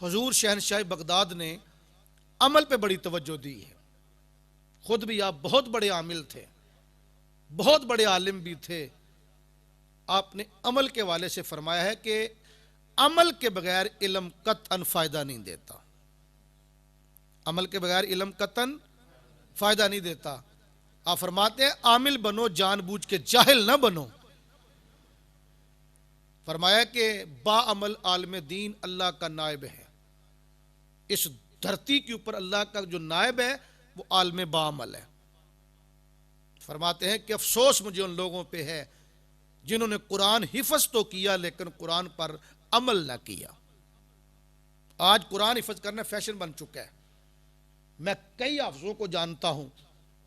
हुजूर शहनशाह बगदाद ने अमल पे बड़ी तवज्जो दी है। खुद भी आप बहुत बड़े आमिल थे, बहुत बड़े आलिम भी थे। आपने अमल के वाले से फरमाया है कि अमल के बगैर इल्म कतअन फायदा नहीं देता। अमल के बगैर इल्म कतअन फायदा नहीं देता। आप फरमाते हैं आमिल बनो, जानबूझ के जाहिल ना बनो। फरमाया कि बाअमल आलिम दीन अल्लाह का नायब है। इस धरती के ऊपर अल्लाह का जो नायब है वो आलिम बाअमल है। फरमाते हैं कि अफसोस मुझे उन लोगों पे है जिन्होंने कुरान हिफ्ज तो किया लेकिन कुरान पर अमल ना किया। आज कुरान हिफ्ज करना फैशन बन चुका है। मैं कई हाफिजों को जानता हूं,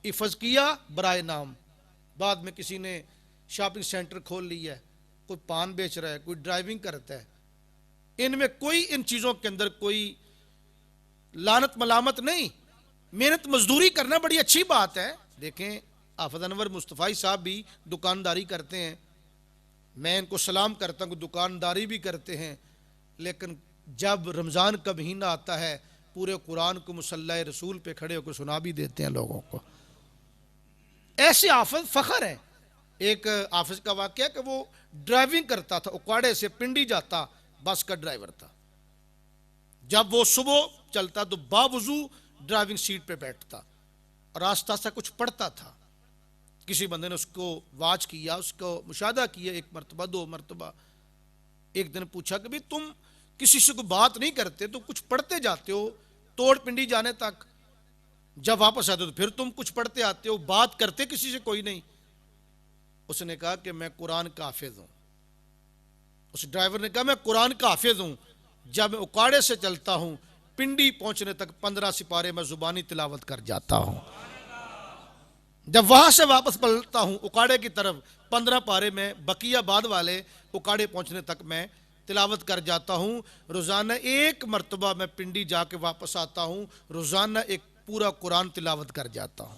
हिफ्ज किया बराए नाम, बाद में किसी ने शॉपिंग सेंटर खोल लिया है, कोई पान बेच रहा है, कोई ड्राइविंग करता है। इनमें कोई इन चीजों के अंदर कोई लानत मलामत नहीं। मेहनत मजदूरी करना बड़ी अच्छी बात है। देखें हाफिज अनवर मुस्तफ़ाई साहब भी दुकानदारी करते हैं, मैं इनको सलाम करता हूँ, दुकानदारी भी करते हैं, लेकिन जब रमज़ान का महीना आता है पूरे कुरान को मुसल्ला रसूल पे खड़े होकर सुना भी देते हैं लोगों को। ऐसे हाफिज फख्र है। एक हाफिज का वाक़या कि वो ड्राइविंग करता था, उकाड़े से पिंडी जाता, बस का ड्राइवर था। जब वो सुबह चलता तो बावजू ड्राइविंग सीट पे बैठता और आस्ता आस्ता कुछ पढ़ता था। किसी बंदे ने उसको वाच किया, उसको मुशाहदा किया, एक मरतबा दो मरतबा। एक दिन पूछा कि भाई तुम किसी से कोई बात नहीं करते, तो कुछ पढ़ते जाते हो तोड़ पिंडी जाने तक, जब वापस आते हो तो फिर तुम कुछ पढ़ते आते हो, बात करते किसी से कोई नहीं। उसने कहा कि मैं कुरान का हाफिज हूं। उस ड्राइवर ने कहा मैं कुरान का हाफिज हूं, जब मैं उकाड़े से चलता हूं पिंडी पहुंचने तक 15 सिपारे मैं जुबानी तिलावत कर जाता हूं। जब वहां से वापस पलटता हूं उकाड़े की तरफ 15 पारे में बकियाबाद वाले उकाड़े पहुंचने तक मैं तिलावत कर जाता हूं। रोजाना एक मरतबा मैं पिंडी जाके वापस आता हूं, रोजाना एक पूरा कुरान तिलावत कर जाता हूं।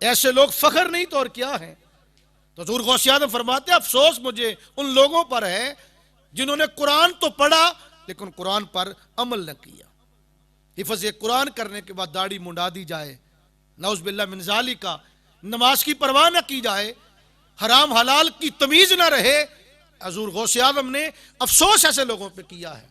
ऐसे लोग फख्र नहीं तो और क्या है। तो हुजूर गौसे आज़म फरमाते अफसोस मुझे उन लोगों पर है जिन्होंने कुरान तो पढ़ा लेकिन कुरान पर अमल न किया। हिफ्ज़ कुरान करने के बाद दाढ़ी मुंडा दी जाए, नौज़ुबिल्लाह मिन ज़ालिका, नमाज की परवाह न की जाए, हराम हलाल की तमीज न रहे। हुजूर गौसे आज़म ने अफसोस ऐसे लोगों पे किया है।